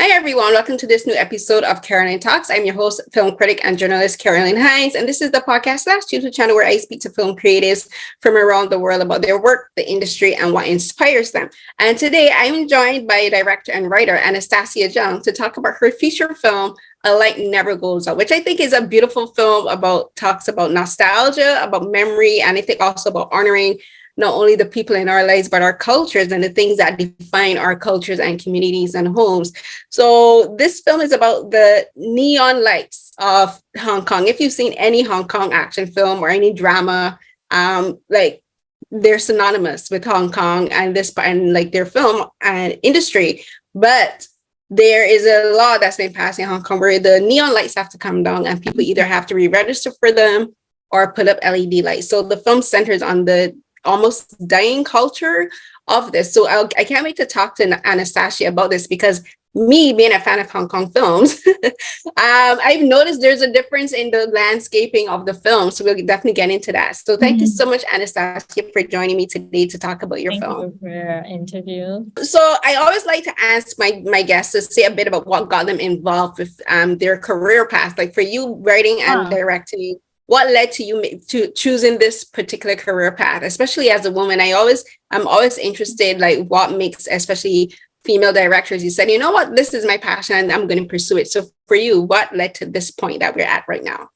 Hi, everyone. Welcome to this new episode of Carolyn Talks. I'm your host, film critic and journalist Carolyn Hines, and this is the podcast /YouTube channel where I speak to film creatives from around the world about their work, the industry, and what inspires them. And today I'm joined by director and writer Anastasia Tsang to talk about her feature film, A Light Never Goes Out, which I think is a beautiful film talks about nostalgia, about memory, and I think also about honoring not only the people in our lives, but our cultures and the things that define our cultures and communities and homes. So this film is about the neon lights of Hong Kong. If you've seen any Hong Kong action film or any drama, they're synonymous with Hong Kong and their film and industry. But there is a law that's been passed in Hong Kong where the neon lights have to come down and people either have to re-register for them or put up LED lights. So the film centers on the almost dying culture of this. So I can't wait to talk to Anastasia about this because me being a fan of Hong Kong films, I've noticed there's a difference in the landscaping of the film. So we'll definitely get into that. So thank you so much, Anastasia, for joining me today to talk about your film. Thank you for your interview. So I always like to ask my guests to say a bit about what got them involved with their career path. Like for you, writing and directing, what led to you to choosing this particular career path, especially as a woman? I'm always interested, like what makes especially female directors, you said, you know what, this is my passion and I'm going to pursue it. So for you, what led to this point that we're at right now?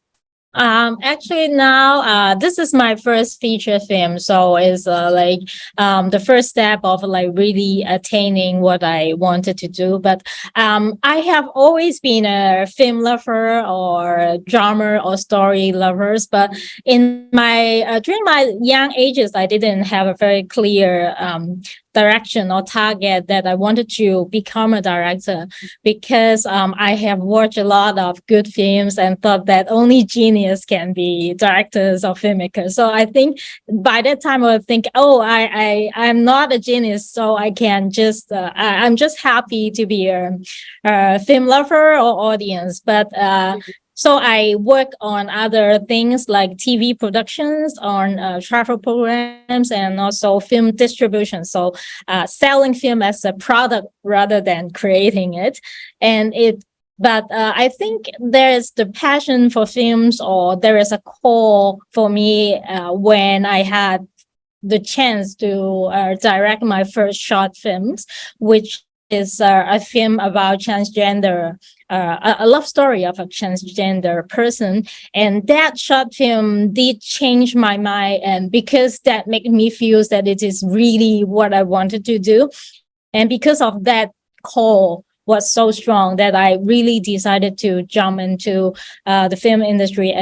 Actually now, this is my first feature film. So it's the first step of really attaining what I wanted to do. But I have always been a film lover or drama or story lovers. But in my during my young ages, I didn't have a very clear direction or target that I wanted to become a director, because I have watched a lot of good films and thought that only genius can be directors or filmmakers. So I think by that time I would think, I'm not a genius, so I can just I'm just happy to be a film lover or audience. But so I work on other things like TV productions, on travel programs, and also film distribution. So selling film as a product rather than creating it. But I think there's the passion for films, or there is a call for me when I had the chance to direct my first short films, which is a film about transgender, a love story of a transgender person. And that short film did change my mind, and because that made me feel that it is really what I wanted to do. And because of that call was so strong that I really decided to jump into the film industry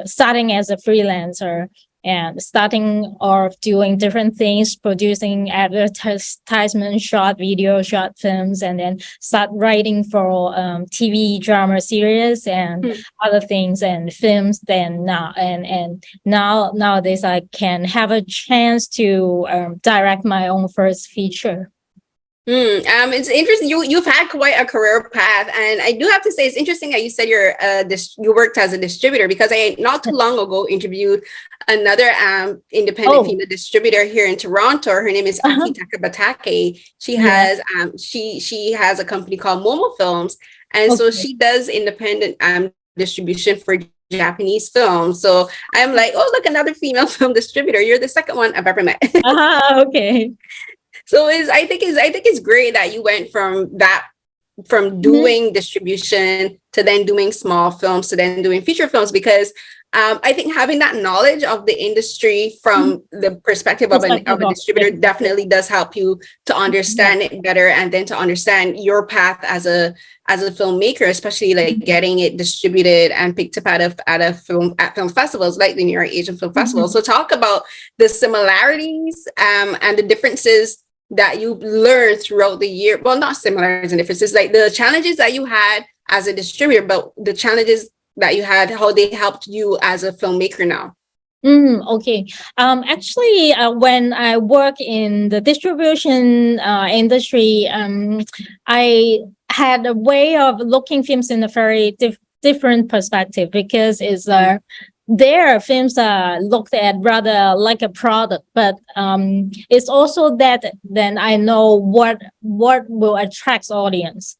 starting as a freelancer, and starting off doing different things, producing advertisement, short video, short films, and then start writing for TV drama series and other things and films. Then nowadays I can have a chance to direct my own first feature. It's interesting. You've had quite a career path, and I do have to say it's interesting that you said you worked as a distributor, because I not too long ago interviewed another independent female distributor here in Toronto. Her name is Akita Batake. She has she has a company called Momo Films, and so she does independent distribution for Japanese films. So I'm like, oh, look, another female film distributor. You're the second one I've ever met. Okay. So I think it's great that you went from doing distribution to then doing small films to then doing feature films, because I think having that knowledge of the industry from the perspective of a distributor definitely does help you to understand it better, and then to understand your path as a filmmaker, especially like getting it distributed and picked up at film festivals like the New York Asian Film Festival. So talk about the similarities and the differences that you learned throughout the year. Well, not similarities and differences, like the challenges that you had as a distributor, but the challenges that you had, how they helped you as a filmmaker now. Okay. Actually, when I work in the distribution industry, I had a way of looking films in a very different perspective, because their films are looked at rather like a product, but it's also that then I know what will attract audience.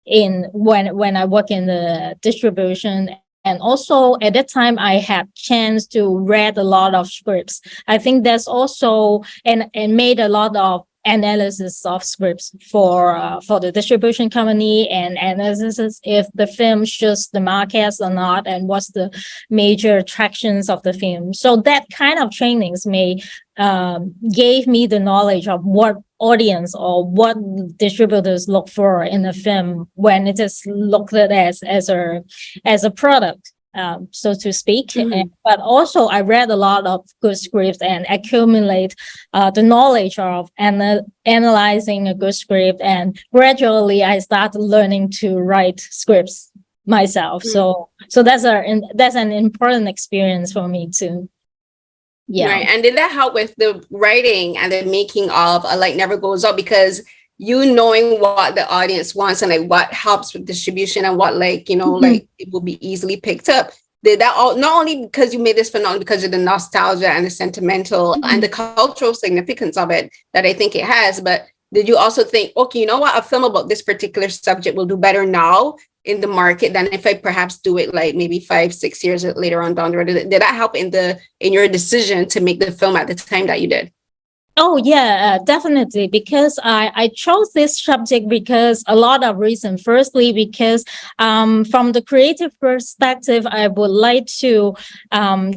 in when I work in the distribution. And also at that time, I had chance to read a lot of scripts. I think that's also and made a lot of analysis of scripts for the distribution company, and analysis if the film shows the markets or not, and what's the major attractions of the film. So that kind of trainings may gave me the knowledge of what audience or what distributors look for in a film when it is looked at as a product, so to speak. But also I read a lot of good scripts and accumulate the knowledge of analyzing a good script, and gradually I started learning to write scripts myself. So that's an important experience for me too. Yeah. Right. And did that help with the writing and the making of Like Never Goes Out? Because you knowing what the audience wants and like what helps with distribution and what like, like it will be easily picked up. Did that all, not only because you made this phenomenon, because of the nostalgia and the sentimental and the cultural significance of it that I think it has, but did you also think, okay, you know what, a film about this particular subject will do better now in the market than if I perhaps do it like maybe 5-6 years later on down the road? Did that help in your decision to make the film at the time that you did? Oh yeah, definitely. Because I chose this subject because a lot of reasons. Firstly, because from the creative perspective, I would like to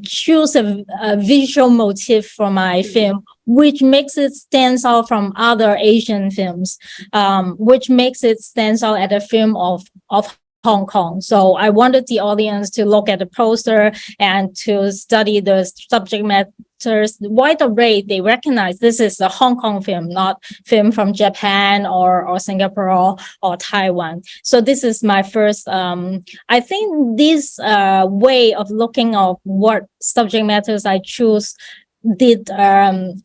choose a visual motif for my film, which makes it stand out from other Asian films, which makes it stand out at a film of Hong Kong. So I wanted the audience to look at the poster and to study the subject matters. Wide array, they recognize this is a Hong Kong film, not film from Japan or Singapore or Taiwan. So this is my first, I think this way of looking at what subject matters I choose did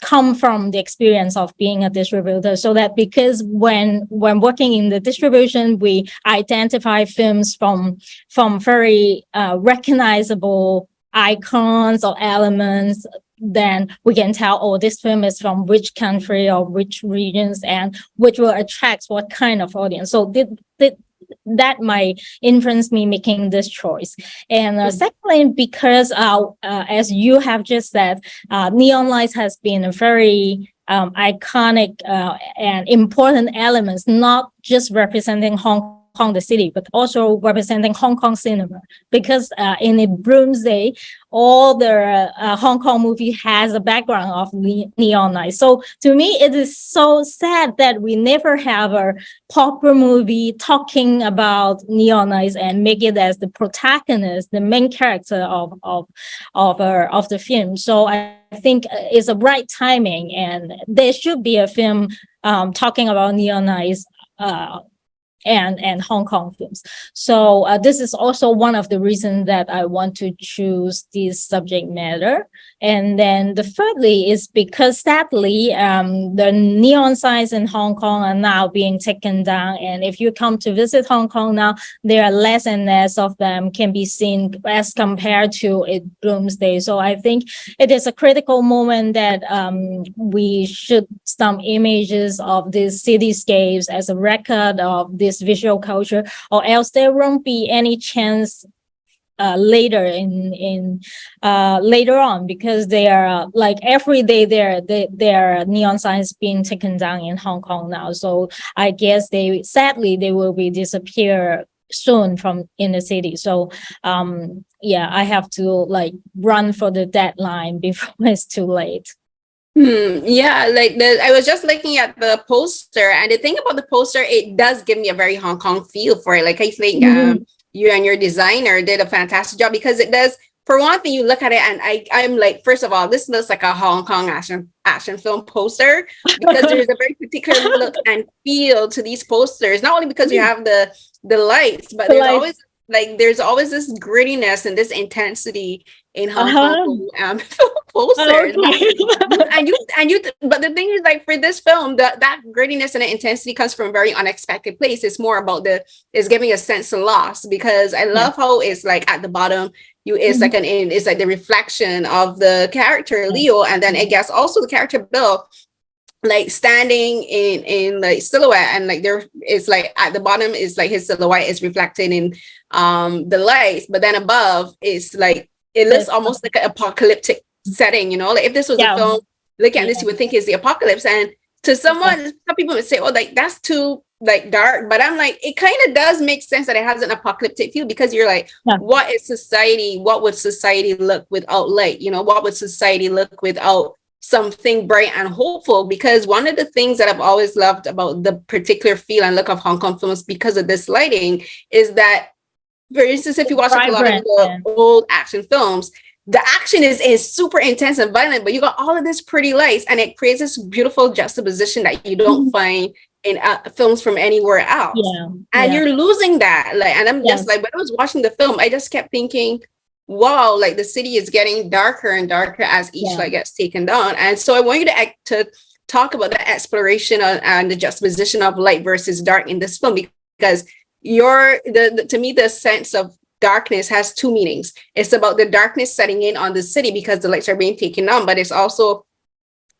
come from the experience of being a distributor. So that because when working in the distribution, we identify films from very recognizable icons or elements, then we can tell, oh, this film is from which country or which regions, and which will attract what kind of audience. So that might influence me making this choice. And secondly, because as you have just said, neon lights has been a very iconic and important elements, not just representing Hong Kong, the city, but also representing Hong Kong cinema. Because in a Bloomsday, all the Hong Kong movie has a background of neon lights. So to me, it is so sad that we never have a popular movie talking about neon lights and make it as the protagonist, the main character of the film. So I think it's a right timing, and there should be a film talking about neon lights and Hong Kong films. So this is also one of the reasons that I want to choose this subject matter. And then the thirdly is because sadly, the neon signs in Hong Kong are now being taken down. And if you come to visit Hong Kong now, there are less and less of them can be seen as compared to it Bloomsday. So I think it is a critical moment that we should some images of these cityscapes as a record of this visual culture, or else there won't be any chance later later on, because they are like every day there are neon signs being taken down in Hong Kong now. So I guess sadly they will be disappear soon from in the city. So I have to like run for the deadline before it's too late. Yeah, like I was just looking at the poster, and the thing about the poster, it does give me a very Hong Kong feel for it. Like I think you and your designer did a fantastic job, because it does. For one thing, you look at it and I'm like, first of all, this looks like a Hong Kong action film poster, because there's a very particular look and feel to these posters. Not only because you have the lights, but there's always this grittiness and this intensity in Hong Kong posters. But the thing is, like for this film, that grittiness and the intensity comes from a very unexpected place. It's more about it's giving a sense of loss, because I love how it's like at the bottom, it's like the reflection of the character Leo, and then I guess also the character Bill. like standing in like silhouette, and like there is like at the bottom is like his silhouette is reflected in the lights, but then above is like it looks almost like an apocalyptic setting, you know, like if this was a film, look at this, you would think it's the apocalypse. And to someone, some people would say, oh, like that's too like dark, but I'm like, it kind of does make sense that it has an apocalyptic feel, because you're like, what would society look without light, you know, what would society look without something bright and hopeful? Because one of the things that I've always loved about the particular feel and look of Hong Kong films, because of this lighting, is that, for instance, if you watch like a lot of the old action films, the action is super intense and violent, but you got all of this pretty lights, and it creates this beautiful juxtaposition that you don't find in films from anywhere else. And you're losing that. Like, and I'm just like, when I was watching the film, I just kept thinking, wow, like the city is getting darker and darker as each light gets taken down. And so I want you to talk about the exploration and the juxtaposition of light versus dark in this film, because to me, the sense of darkness has two meanings. It's about the darkness setting in on the city because the lights are being taken down, but it's also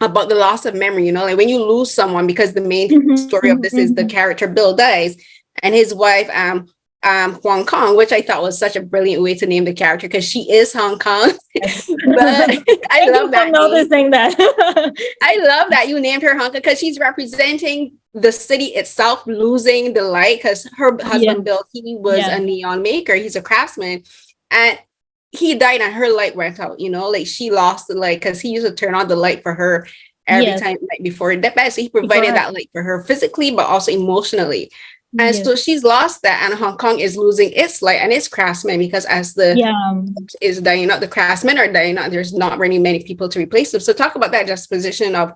about the loss of memory, you know, like when you lose someone, because the main story of this is the character Bill dies, and his wife Heung Kong, which I thought was such a brilliant way to name the character, because she is Hong Kong. But I love that. Noticing that. I love that you named her Hong Kong, because she's representing the city itself losing the light, because her husband Bill, he was a neon maker, he's a craftsman, and he died and her light went out, you know, like she lost the light, because he used to turn on the light for her every time, like before he died. So he provided that light for her physically, but also emotionally. And so she's lost that, and Hong Kong is losing its light and its craftsmen, because as the is dying out, the craftsmen are dying out, there's not really many people to replace them. So talk about that juxtaposition of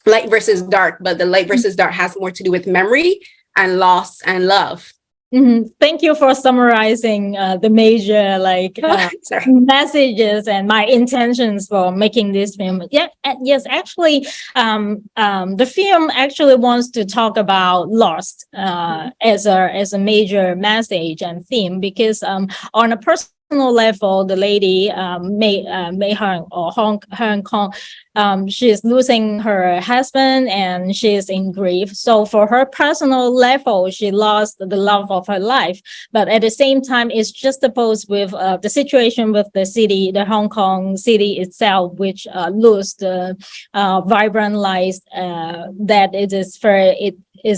light versus dark, but the light versus dark has more to do with memory and loss and love. Thank you for summarizing the major messages and my intentions for making this film. Yes, actually, the film actually wants to talk about loss as a major message and theme, because on a personal level, the lady Mei Heung or Heung Kong, she's losing her husband and she's in grief. So for her personal level, she lost the love of her life. But at the same time, it's juxtaposed with the situation with the city, the Hong Kong city itself, which lose the vibrant lights that it is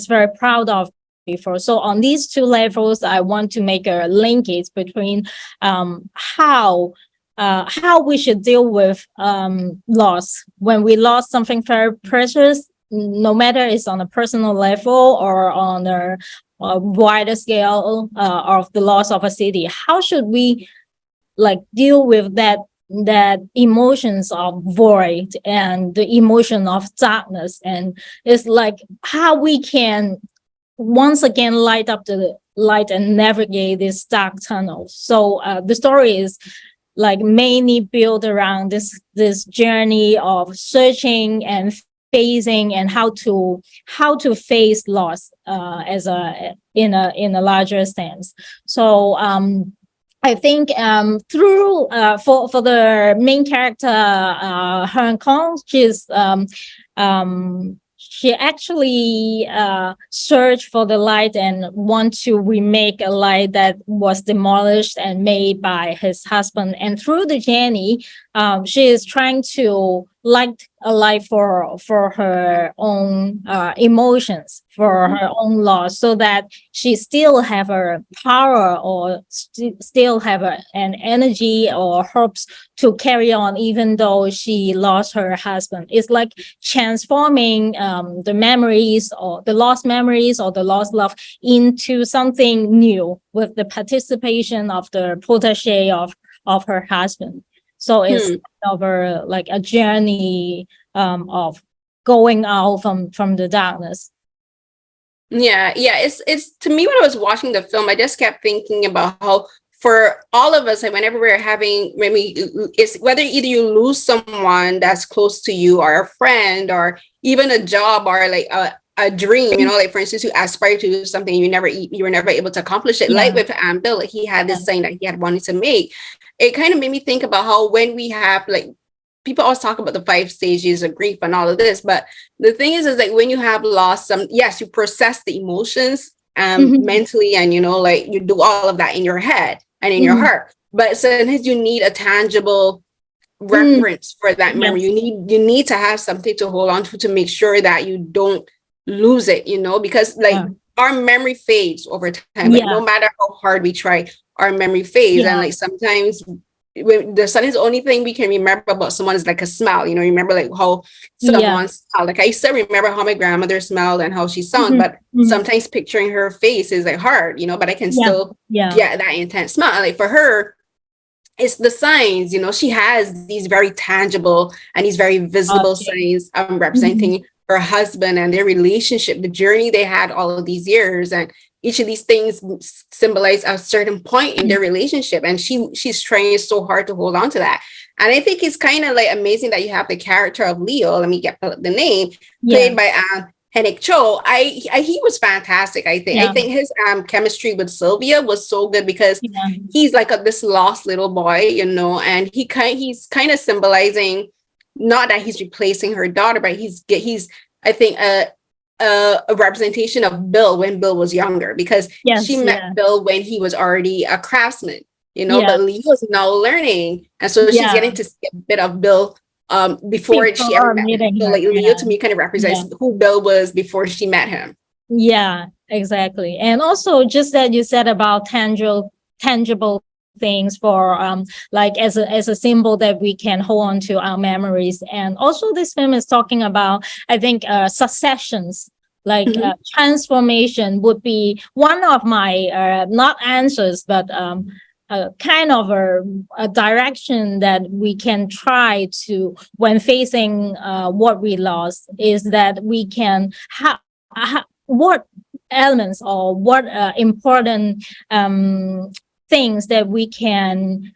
very proud of before. So on these two levels, I want to make a linkage between how we should deal with loss when we lost something very precious, no matter it's on a personal level or on a wider scale of the loss of a city. How should we deal with that emotions of void and the emotion of darkness? And it's like how we can once again light up the light and navigate this dark tunnel. So the story is mainly built around this journey of searching and facing, and how to face loss as in a larger sense. So I think through for the main character Heung Kong, she actually searched for the light and want to remake a light that was demolished and made by his husband. And through the journey, she is trying to light a light for her own emotions, for her own loss, so that she still have a power or still have an energy or hopes to carry on, even though she lost her husband. It's like transforming the memories or the lost memories or the lost love into something new with the participation of the protege of her husband. So it's over a journey of going out from the darkness. It's to me, when I was watching the film, I just kept thinking about how for all of us, whenever it's whether either you lose someone that's close to you, or a friend, or even a job, or a dream, you know, for instance, you aspire to do something, you were never able to accomplish it. Like with Bill, he had this thing that he had wanted to make. It kind of made me think about how when we have people always talk about the 5 stages of grief and all of this, but the thing is like when you have lost some, yes, you process the emotions mentally, and like you do all of that in your head and in your heart, but sometimes you need a tangible reference for that memory. You need to have something to hold on to make sure that you don't lose it, because like our memory fades over time. Like no matter how hard we try, our memory fades, and like sometimes when the sun is the only thing we can remember about someone is like a smell, remember like how someone smelled. Like I still remember how my grandmother smelled and how she sounded, but sometimes picturing her face is like hard, but I can still get that intense smell. And like for her, it's the signs, she has these very tangible and these very visible signs representing her husband and their relationship, the journey they had all of these years, and each of these things symbolize a certain point in their relationship, and she's trying so hard to hold on to that. And I think it's kind of like amazing that you have the character of Leo, let me get the name, played by Henick Chou. He was fantastic. I think his chemistry with Sylvia was so good, because he's like this lost little boy, and he's kind of symbolizing, not that he's replacing her daughter, but he's I think a representation of Bill when Bill was younger, because she met Bill when he was already a craftsman, but Leo's now learning, and so she's getting to see a bit of Bill before she ever met him. So like Leo to me kind of represents who Bill was before she met him. Yeah, exactly. And also just that you said about tangible things for like as a symbol that we can hold on to our memories. And also this film is talking about, I think, successions, like transformation would be one of my not answers, but kind of a direction that we can try to, when facing what we lost, is that we can what elements or what important things that we can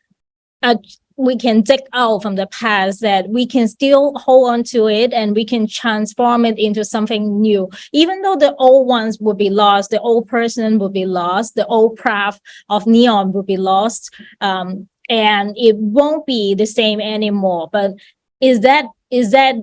take out from the past, that we can still hold on to it and we can transform it into something new. Even though the old ones would be lost, the old person would be lost, the old craft of neon would be lost, and it won't be the same anymore. But is that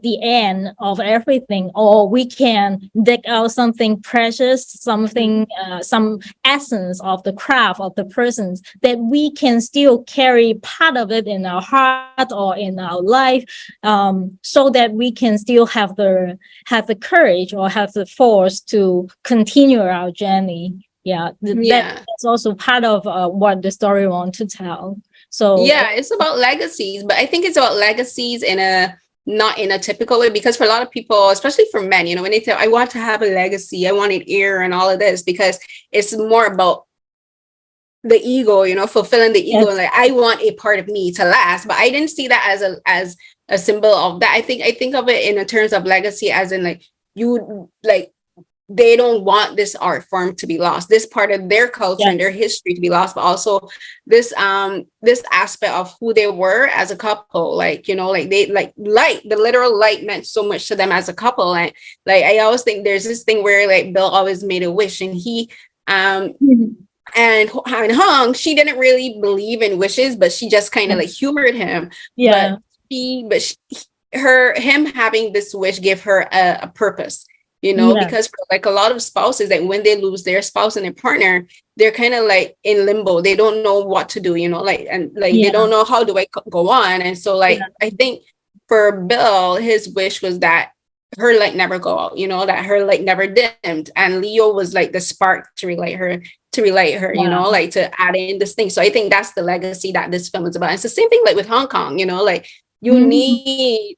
the end of everything, or we can dig out something precious, something some essence of the craft of the persons that we can still carry part of it in our heart or in our life, so that we can still have the courage or have the force to continue our journey. That's also part of what the story wants to tell. So it's about legacies, but I think it's about legacies not in a typical way, because for a lot of people, especially for men, when they say, I want to have a legacy, I want an heir and all of this, because it's more about the ego, fulfilling the ego. And like, I want a part of me to last. But I didn't see that as a symbol of that. I think of it in terms of legacy, as in like, they don't want this art form to be lost, this part of their culture and their history to be lost, but also this aspect of who they were as a couple. Like, they like light, the literal light meant so much to them as a couple. And like, I always think there's this thing where like Bill always made a wish, and he and Hung, she didn't really believe in wishes, but she just kind of like humored him. But him having this wish gave her a purpose. Because for like a lot of spouses, like when they lose their spouse and their partner, they're kind of like in limbo. They don't know what to do, they don't know, how do I go on? And so like, I think for Bill, his wish was that her light never go out, that her light never dimmed. And Leo was like the spark to relight her, like to add in this thing. So I think that's the legacy that this film is about. It's the same thing like with Hong Kong, like you need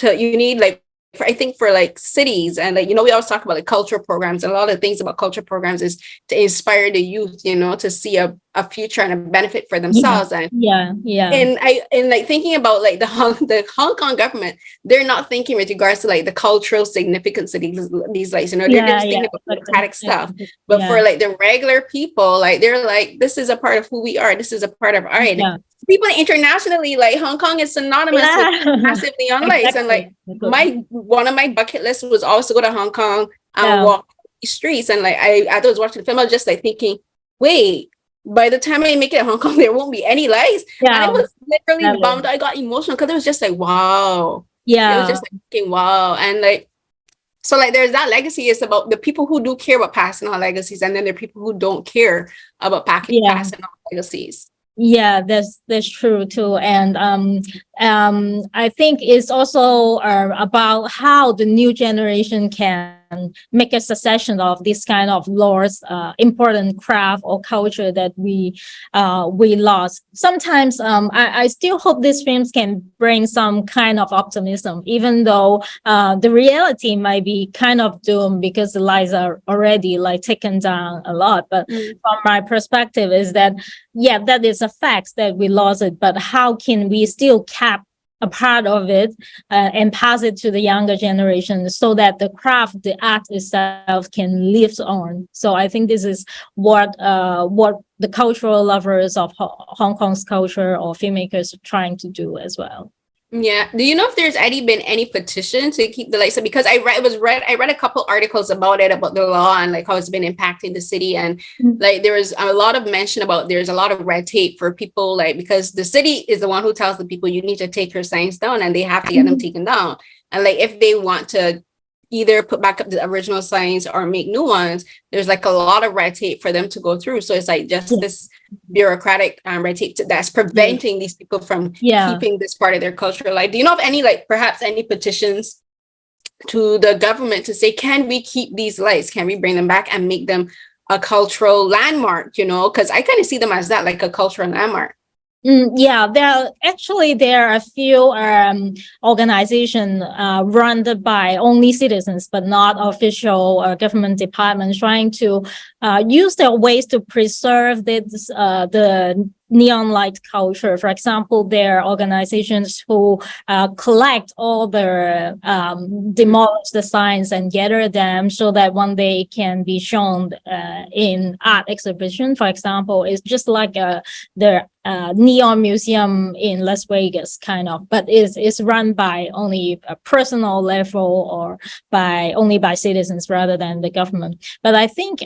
like, I think for like cities, and like, we always talk about like cultural programs, and a lot of things about cultural programs is to inspire the youth, to see a future and a benefit for themselves. And like thinking about like the Hong Kong government, they're not thinking with regards to like the cultural significance of these like, they're just thinking about democratic stuff. But for like the regular people, like they're like, this is a part of who we are, this is a part of art. People internationally, like Hong Kong is synonymous with massive neon lights. And like one of my bucket lists was also go to Hong Kong and walk the streets. And like I was watching the film, I was just like thinking, wait, by the time I make it in Hong Kong, there won't be any lights. And I Yeah, was literally bummed. definitely. I got emotional because it was just like, wow. It was Yeah, just like, fucking wow. And like, so like there's that legacy. It's about the people who do care about passing on legacies, and then there are people who don't care about yeah. passing on legacies. Yeah, that's true too, and I think it's also about how the new generation can make a succession of this kind of lost important craft or culture that we lost. Sometimes I still hope these films can bring some kind of optimism, even though the reality might be kind of doomed because the lights are already like taken down a lot. But from my perspective, is that yeah, that is a fact that we lost it, but how can we still cap a part of it and pass it to the younger generation so that the craft, the art itself can live on? So I think this is what the cultural lovers of Hong Kong's culture or filmmakers are trying to do as well. Yeah. Do you know if there's been any petition to keep the lights up? Because I read a couple articles about it, about the law and like how it's been impacting the city. And like there was a lot of mention about there's a lot of red tape for people, like because the city is the one who tells the people you need to take your signs down, and they have to get them taken down. And like if they want to either put back up the original signs or make new ones, there's like a lot of red tape for them to go through. So it's like just this bureaucratic red tape that's preventing these people from keeping this part of their culture alive. Do you know of any, like perhaps any petitions to the government to say, can we keep these lights? Can we bring them back and make them a cultural landmark? You know, because I kind of see them as that, like a cultural landmark. Yeah, there are a few organizations run by only citizens, but not official government departments, trying to use their ways to preserve the neon light culture. For example, there are organizations who collect all the demolished the signs and gather them so that one day can be shown in art exhibition. For example, it's just like the neon museum in Las Vegas, kind of, but it's run by only a personal level or by citizens rather than the government. But I think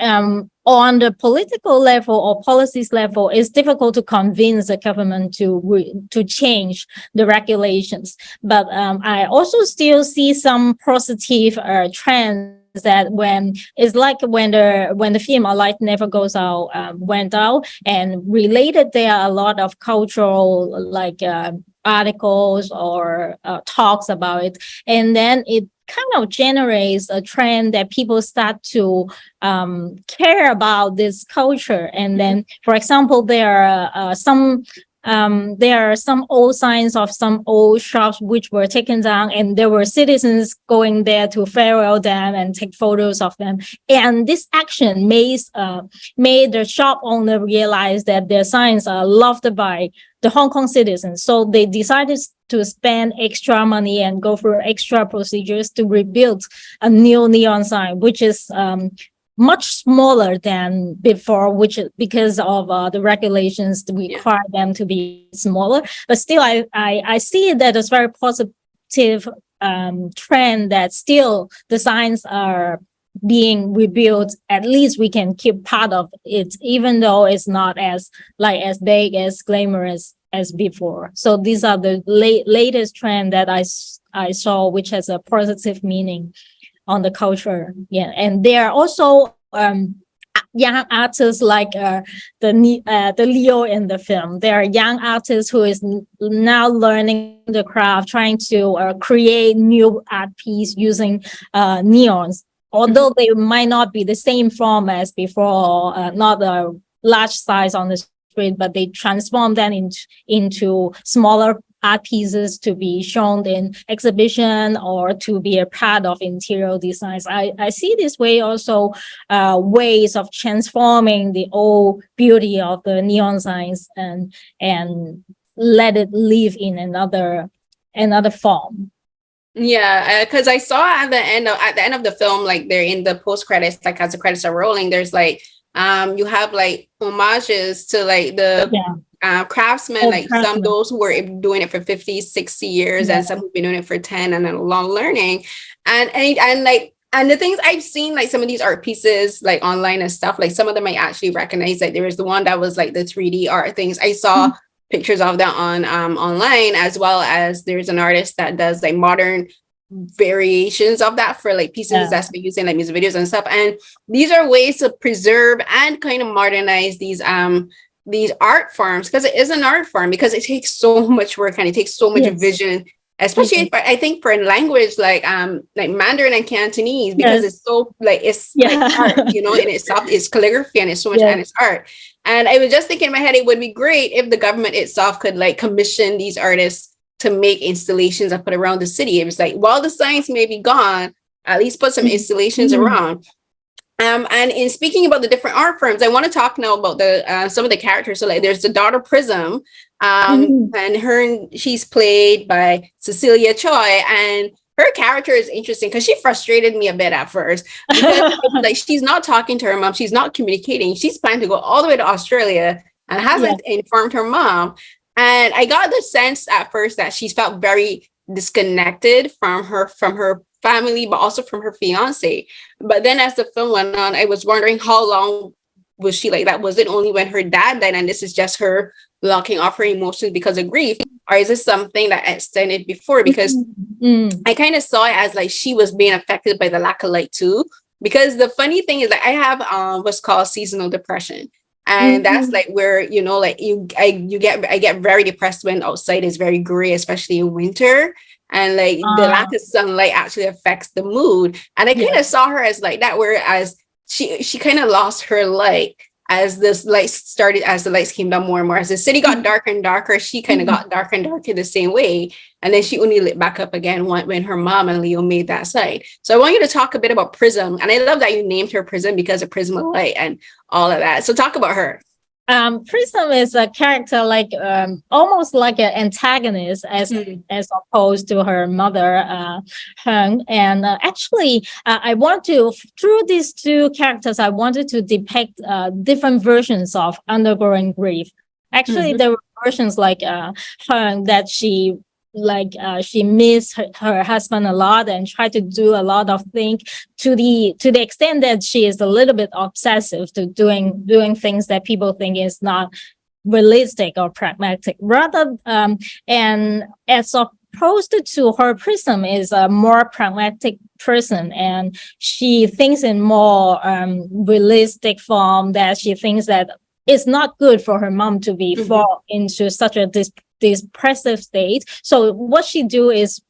on the political level or policies level, it's difficult to convince the government to change the regulations. But I also still see some positive trends that when the film A Light Never Goes Out went out and related, there are a lot of cultural like articles or talks about it, and then it kind of generates a trend that people start to care about this culture. And then, for example, there are some old signs of some old shops which were taken down, and there were citizens going there to farewell them and take photos of them. And this action made the shop owner realize that their signs are loved by the Hong Kong citizens. So they decided to spend extra money and go through extra procedures to rebuild a new neon sign, which is much smaller than before, which because of the regulations require them to be smaller. But still, I see that as very positive trend that still the signs are being rebuilt. At least we can keep part of it, even though it's not as big, as glamorous as before. So these are the latest trend that I saw, which has a positive meaning on the culture. Yeah, and there are also young artists like the Leo in the film. There are young artists who is now learning the craft, trying to create new art piece using neons. Although they might not be the same form as before, not a large size on the street, but they transform them into smaller art pieces to be shown in exhibition or to be a part of interior designs. I see this way also ways of transforming the old beauty of the neon signs and let it live in another form. Yeah, because I saw at the end of the film, like they're in the post credits, like as the credits are rolling, there's like you have like homages to like the craftsmen, like some those who were doing it for 50, 60 years and some who've been doing it for 10 and then long learning. And like And the things I've seen, like some of these art pieces, like online and stuff, like some of them I actually recognize. Like there was the one that was like the 3D art things. I saw pictures of that on online, as well as there's an artist that does like modern variations of that for like pieces that's been used in like music videos and stuff. And these are ways to preserve and kind of modernize these art forms, because it is an art form, because it takes so much work and it takes so much vision, especially I think for a language like Mandarin and Cantonese, because it's so like like art, you know, in itself, it's calligraphy and it's so much and it's art. And I was just thinking in my head, it would be great if the government itself could like commission these artists to make installations and put around the city. It was like, while the signs may be gone, at least put some installations around. And in speaking about the different art forms, I want to talk now about the some of the characters. So like there's the daughter Prism, and she's played by Cecilia Choi, and her character is interesting because she frustrated me a bit at first, because like she's not talking to her mom, she's not communicating, she's planning to go all the way to Australia and hasn't informed her mom. And I got the sense at first that she felt very disconnected from her family, but also from her fiance. But then as the film went on, I was wondering how long was she like that? Was it only when her dad died and this is just her blocking off her emotions because of grief? Or is this something that extended before? Because I kind of saw it as like she was being affected by the lack of light too. Because the funny thing is that I have what's called seasonal depression. And that's like where, you know, like I get very depressed when outside is very gray, especially in winter. And like the lack of sunlight actually affects the mood. And I kind of saw her as like that, whereas she kind of lost her light as the lights came down more and more. As the city got darker and darker, she kind of got darker and darker the same way. And then she only lit back up again when her mom and Leo made that side. So I want you to talk a bit about Prism. And I love that you named her Prism because of Prism of Light and all of that. So talk about her. Prism is a character like almost like an antagonist as opposed to her mother, Heung. And actually, I want to, through these two characters, I wanted to depict different versions of undergoing grief. Actually, there were versions like Heung that she missed her husband a lot and tried to do a lot of things to the extent that she is a little bit obsessive to doing things that people think is not realistic or pragmatic. Rather, and as opposed to her, Prism is a more pragmatic person, and she thinks in more realistic form, that she thinks that it's not good for her mom to be fall into such a depressive state. So what she do is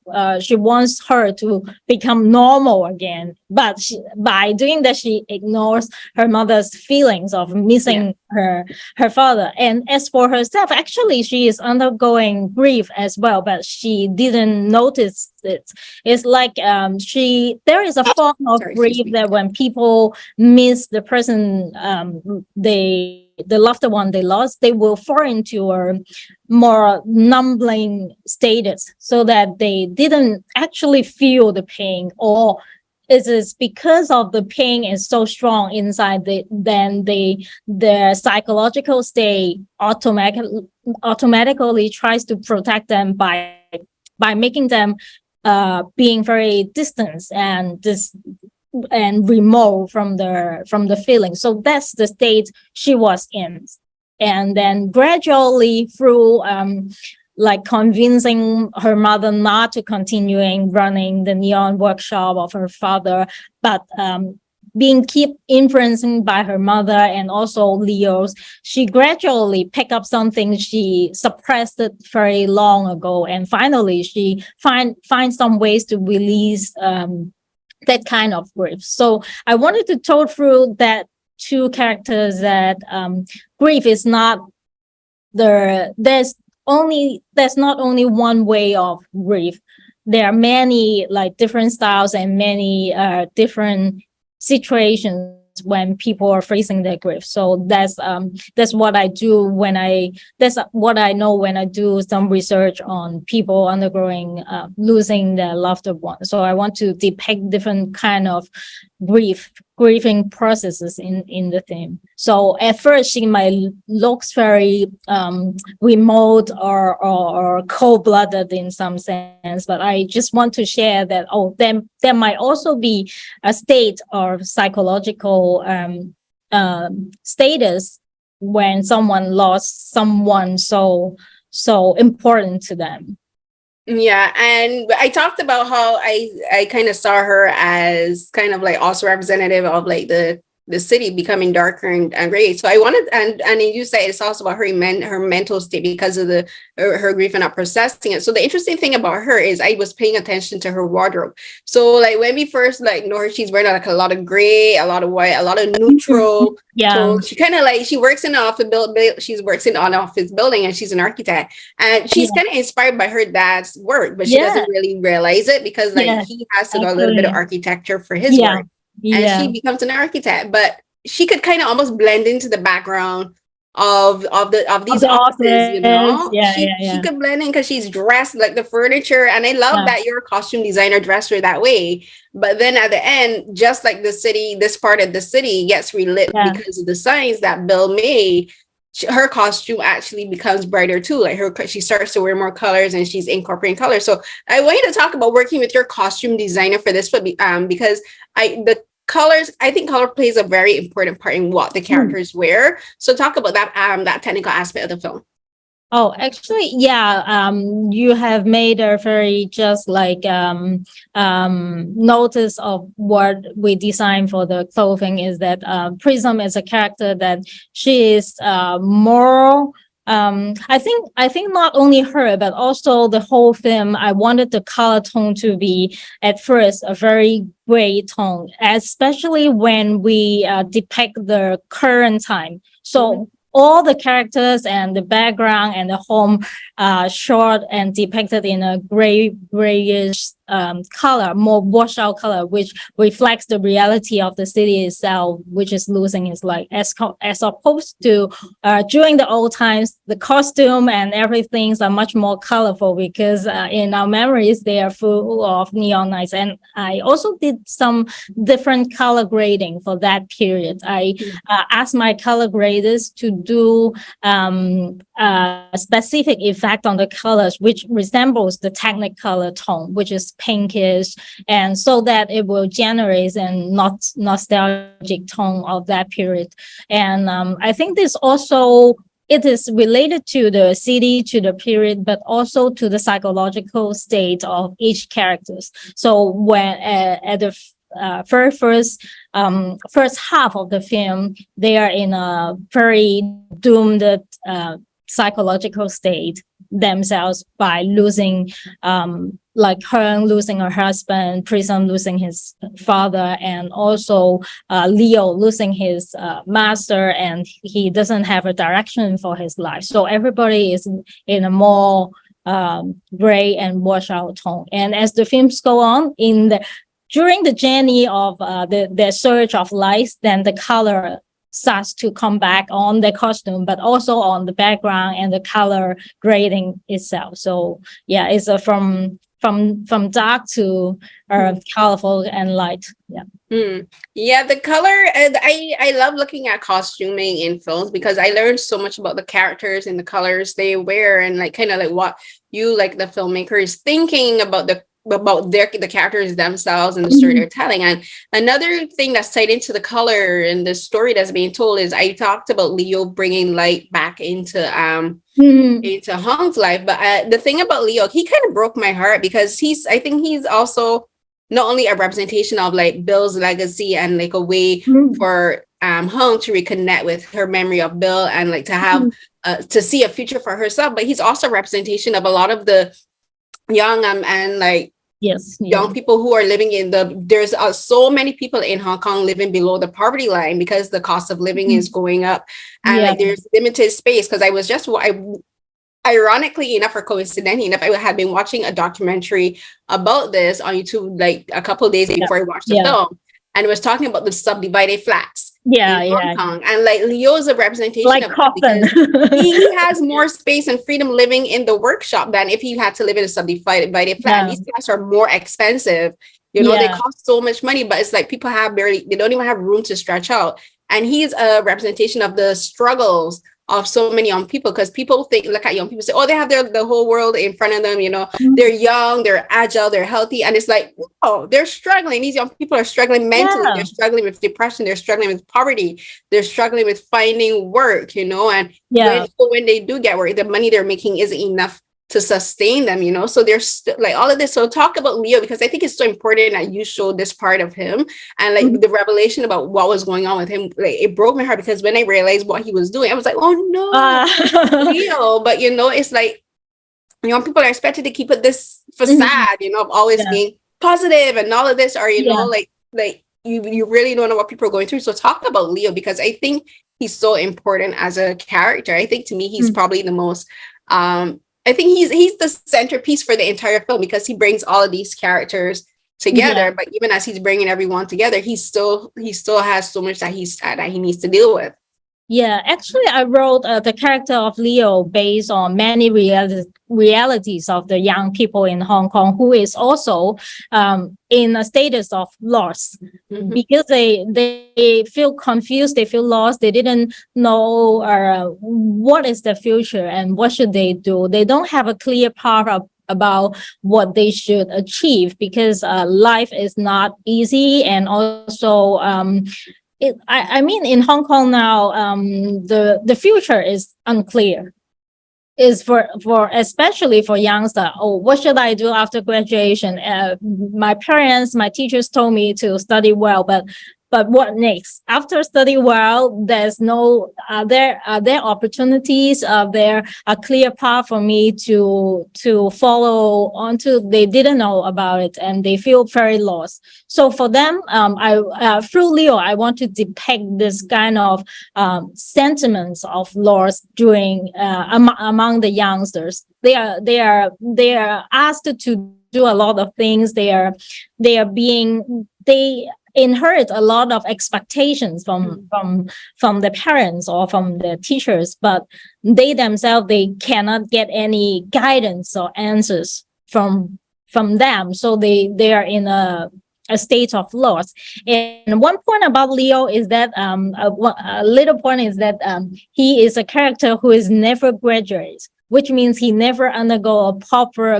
she wants her to become normal again, but by doing that she ignores her mother's feelings of missing her father. And as for herself, actually she is undergoing grief as well, but she didn't notice it. It's like there is a form of grief that when people miss the person the loved one they lost, they will fall into a more numbing status, so that they didn't actually feel the pain, or it is because of the pain is so strong inside their psychological state automatically tries to protect them by making them being very distant and remote from the feeling. So that's the state she was in. And then gradually through like convincing her mother not to continuing running the neon workshop of her father, but being keep influencing by her mother and also Leo's, she gradually picked up something she suppressed it very long ago, and finally she find some ways to release that kind of grief. So I wanted to talk through that two characters, that grief is not there's not only one way of grief. There are many like different styles and many different situations when people are facing their grief. So that's what I do that's what I know when I do some research on people undergoing losing their loved one. So I want to depict different kind of grieving processes in the theme. So at first she might looks very remote or cold-blooded in some sense, but I just want to share that there might also be a state or psychological status when someone lost someone so important to them. Yeah, and I talked about how I kind of saw her as kind of like also representative of like the city becoming darker and gray. So I wanted, and you say it's also about her mental state because of her grief and not processing it. So the interesting thing about her is I was paying attention to her wardrobe. So like when we first like know her, she's wearing like a lot of gray, a lot of white, a lot of neutral. So she kind of like, she works in an office she works in an office building, and she's an architect, and she's kind of inspired by her dad's work, but she doesn't really realize it because like he has to do a little bit of architecture for his work. And she becomes an architect, but she could kind of almost blend into the background of these offices, you know. She could blend in because she's dressed like the furniture, and I love that your costume designer dressed her that way. But then at the end, just like the city, this part of the city gets relit because of the signs that Bill made. Her costume actually becomes brighter too. Like she starts to wear more colors, and she's incorporating colors. So I want you to talk about working with your costume designer for this, because I think color plays a very important part in what the characters wear. So talk about that technical aspect of the film. Oh, actually, you have made a very just like notice of what we designed for the clothing is that Prism is a character that she is more. I think not only her, but also the whole film, I wanted the color tone to be at first a very gray tone, especially when we depict the current time. So all the characters and the background and the home shot and depicted in a grayish color, more washed out color, which reflects the reality of the city itself, which is losing its light, as opposed to during the old times, the costume and everything are much more colorful because in our memories they are full of neon lights. And I also did some different color grading for that period. I asked my color graders to do a specific effect on the colors which resembles the Technicolor tone, which is pinkish, and so that it will generate a nostalgic tone of that period. And I think this also, it is related to the city, to the period, but also to the psychological state of each characters. So when at the first half of the film, they are in a very doomed psychological state themselves by losing like Heung losing her husband, Prism losing his father, and also Leo losing his master, and he doesn't have a direction for his life. So everybody is in a more gray and washed out tone. And as the films go on, during the journey of the search of lights, then the color starts to come back on the costume, but also on the background and the color grading itself. So yeah, it's from dark to colorful and light. Yeah, the color, and I love looking at costuming in films because I learned so much about the characters and the colors they wear, and like kind of like what you, like the filmmaker, is thinking about the characters themselves and the story they're telling. And another thing that's tied into the color and the story that's being told is I talked about Leo bringing light back into Hong's life. But the thing about Leo, he kind of broke my heart because I think he's also not only a representation of like Bill's legacy and like a way for Hong to reconnect with her memory of Bill and like to have to see a future for herself, but he's also a representation of a lot of the young and like young people who are living there's so many people in Hong Kong living below the poverty line because the cost of living is going up, and like there's limited space. Because ironically enough, or coincidentally enough, I had been watching a documentary about this on YouTube like a couple of days before I watched the film, and it was talking about the subdivided flats in Hong Kong. And like Leo's a representation like of that because he has more space and freedom living in the workshop than if he had to live in a subdivided flat. These flats are more expensive You know, they Yeah. cost so much money, but it's like people they don't even have room to stretch out. And he's a representation of the struggles of so many young people, because people look at young people, say, oh, they have the whole world in front of them. You know, they're young, they're agile, they're healthy. And it's like, oh, they're struggling. These young people are struggling mentally. Yeah. They're struggling with depression. They're struggling with poverty. They're struggling with finding work, you know, and Yeah. when they do get work, the money they're making isn't enough to sustain them, you know. So there's like all of this. So talk about Leo, because I think it's so important that you showed this part of him, and like the revelation about what was going on with him. Like, it broke my heart, because when I realized what he was doing, I was like, oh no, Leo. But you know, it's like young people are expected to keep it this facade, you know, of always being positive and all of this, or you know, like you really don't know what people are going through. So talk about Leo, because I think he's so important as a character. I think to me he's probably the most I think he's the centerpiece for the entire film, because he brings all of these characters together. But even as he's bringing everyone together, he still has so much that he needs to deal with. Yeah, actually, I wrote the character of Leo based on many realities of the young people in Hong Kong, who is also in a status of loss, because they feel confused, they feel lost, they didn't know what is the future and what should they do. They don't have a clear path about what they should achieve, because life is not easy, and also I mean, in Hong Kong now, the future is unclear. Is for especially for youngsters. Oh, what should I do after graduation? My parents, my teachers told me to study well, but what next? After study well, there's no are there opportunities? Are there a clear path for me to follow onto? They didn't know about it, and they feel very lost. So for them, I through Leo, I want to depict this kind of sentiments of loss during among the youngsters. They are asked to do a lot of things. They inherit a lot of expectations from the parents or from the teachers, but they themselves, they cannot get any guidance or answers from them. So they are in a state of loss. And one point about Leo is that a little point is that he is a character who is never graduate, which means he never undergo a proper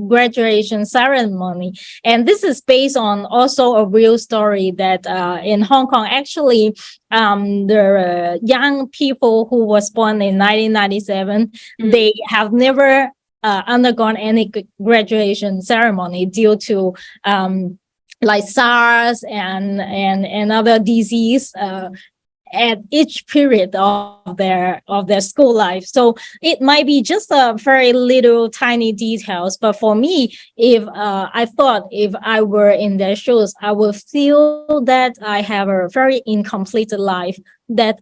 graduation ceremony. And this is based on also a real story that in Hong Kong, actually, the young people who was born in 1997, they have never undergone any graduation ceremony due to like SARS and other disease at each period of their school life. So it might be just a very little tiny details, but for me, if I thought if I were in their shoes, I would feel that I have a very incomplete life, that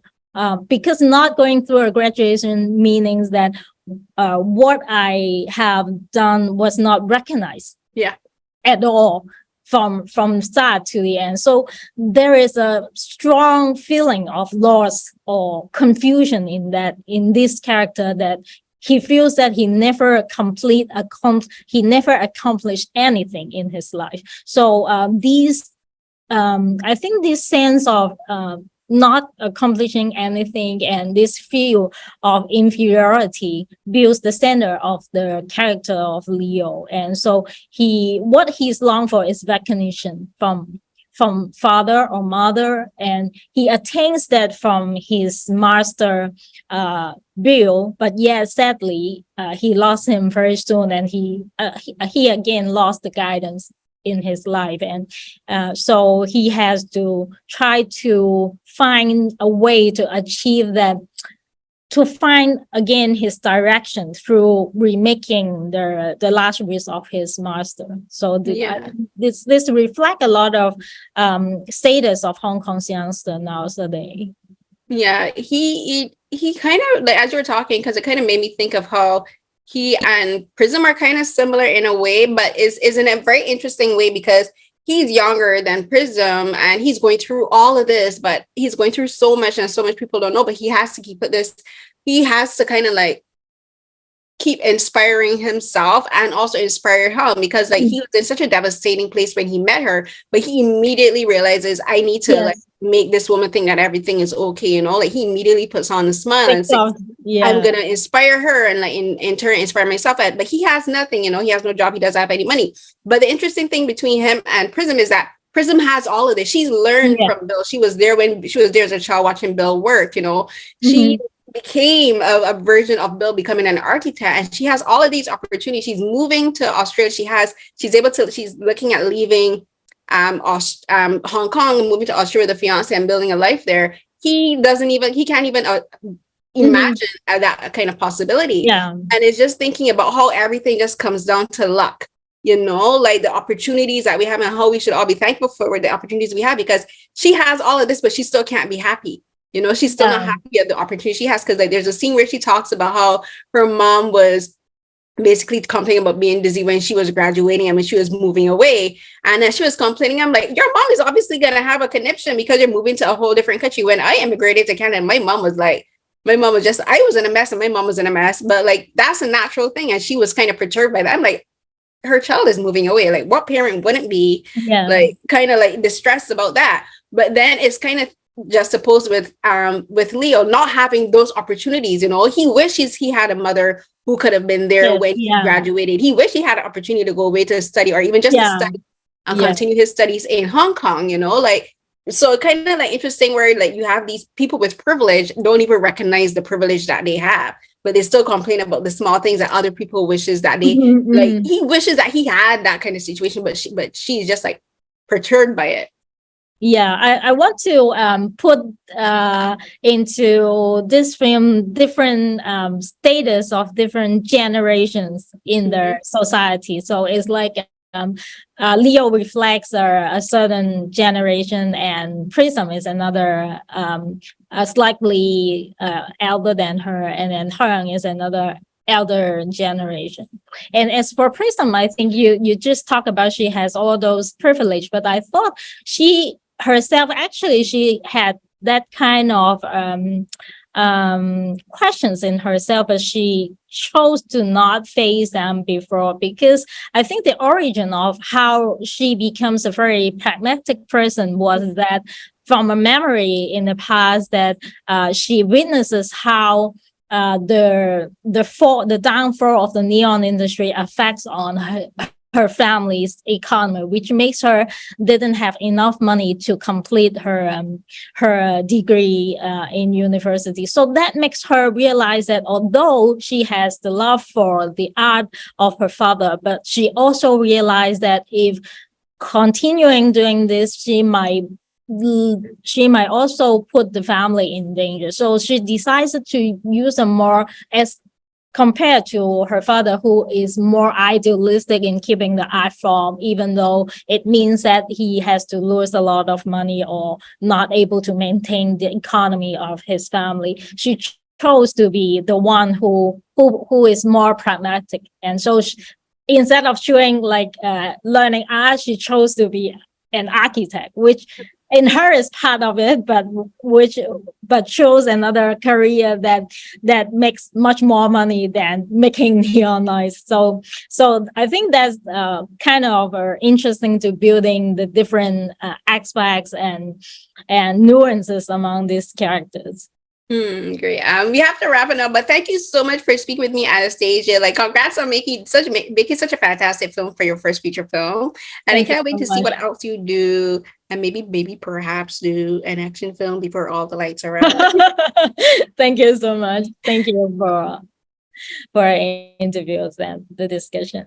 because not going through a graduation means that what I have done was not recognized at all from start to the end. So there is a strong feeling of loss or confusion in this character, that he feels that he never accomplished anything in his life. So I think this sense of not accomplishing anything and this feel of inferiority builds the center of the character of Leo. And so what he's longing for is recognition from father or mother, and he attains that from his master Bill, but yet sadly he lost him very soon, and he again lost the guidance in his life. And so he has to try to find a way to achieve that, to find again his direction through remaking the last wish of his master. So this reflect a lot of status of Hong Kong's youngster nowadays. Yeah, he kind of, like, as you were talking, because it kind of made me think of how he and Prism are kind of similar in a way, but is in a very interesting way, because he's younger than Prism and he's going through all of this, but he's going through so much and so much people don't know, but he has to keep it this. He has to kind of like keep inspiring himself and also inspire her, because like he was in such a devastating place when he met her, but he immediately realizes, I need to like make this woman think that everything is okay, you know, like he immediately puts on a smile and says, I'm gonna inspire her and like in turn inspire myself. But he has nothing, you know, he has no job, he doesn't have any money. But the interesting thing between him and Prism is that Prism has all of this. She's learned from Bill. She was there when she was there as a child watching Bill work, you know. She became a version of Bill becoming an architect, and she has all of these opportunities. She's moving to Australia. She's looking at leaving Hong Kong and moving to Australia with a fiance and building a life there. He can't even imagine that kind of possibility. And it's just thinking about how everything just comes down to luck, you know, like the opportunities that we have and how we should all be thankful for the opportunities we have, because she has all of this, but she still can't be happy. You know, she's still not happy at the opportunity she has, because like there's a scene where she talks about how her mom was basically complaining about being dizzy when she was graduating and when she was moving away. And then she was complaining, I'm like, your mom is obviously going to have a conniption because you're moving to a whole different country. When I immigrated to Canada, I was in a mess and my mom was in a mess, but like, that's a natural thing. And she was kind of perturbed by that. I'm like, her child is moving away. Like, what parent wouldn't be like kind of like distressed about that? But then it's kind of juxtaposed with Leo not having those opportunities. You know, he wishes he had a mother who could have been there when he graduated. He wished he had an opportunity to go away to study, or even just to study and continue his studies in Hong Kong, you know, like, so kind of like interesting where like you have these people with privilege don't even recognize the privilege that they have, but they still complain about the small things that other people wishes that they like. He wishes that he had that kind of situation, but she's just like perturbed by it. I want to put into this film different status of different generations in the society. So it's like Leo reflects a certain generation, and Prism is another slightly elder than her, and then Heung is another elder generation. And as for Prism, I think you just talk about she has all those privilege, but I thought she herself, actually, she had that kind of questions in herself, but she chose to not face them before, because I think the origin of how she becomes a very pragmatic person was that from a memory in the past that she witnesses how the downfall of the neon industry affects on her family's economy, which makes her didn't have enough money to complete her degree in university. So that makes her realize that although she has the love for the art of her father, but she also realized that if continuing doing this, she might also put the family in danger. So she decided to use a more as compared to her father, who is more idealistic in keeping the art form, even though it means that he has to lose a lot of money or not able to maintain the economy of his family. She chose to be the one who is more pragmatic. And so instead of doing like learning art, she chose to be an architect, which in her is part of it, but chose another career that makes much more money than making neon noise. So I think that's kind of interesting to building the different aspects and nuances among these characters. Great. We have to wrap it up, but thank you so much for speaking with me, Anastasia. Like, congrats on making such a fantastic film for your first feature film, and I can't wait to see what else you do, and maybe perhaps do an action film before all the lights are out. Thank you so much. Thank you for interviews and the discussion.